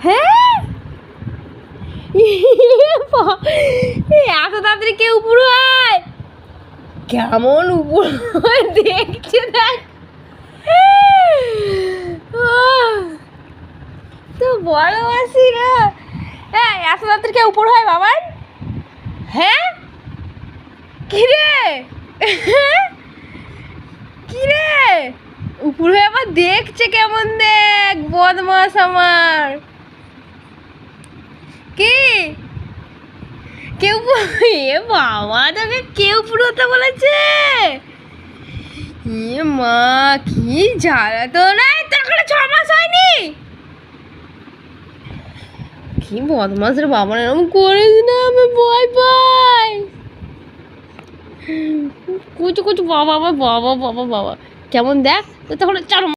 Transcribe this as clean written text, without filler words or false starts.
হ্যাঁ এত তাড়াতাড়ি কে উপর হয়? কেমন উপর দেখছে দেখ। তো বড় মাসি না, হ্যাঁ এত তাড়াতাড়ি কে উপর হয় বাবার? হ্যাঁ কিরে কিরে উপর হয়ে আবার দেখছে কেমন, দেখ বদমাস আমার। কি কেউ এ বাবা তোকে কেউ পুরোতে বলেছে? এ মা কি জ্বালা তো, না তোর 6 মাস হয়নি? কি বদমাস রে বাবা, এরকম করিস না, আমি ভয় পাই। কুচু কুচু বাবা বাবা বাবা বাবা বাবা কেমন দেখ তো, তখন চলো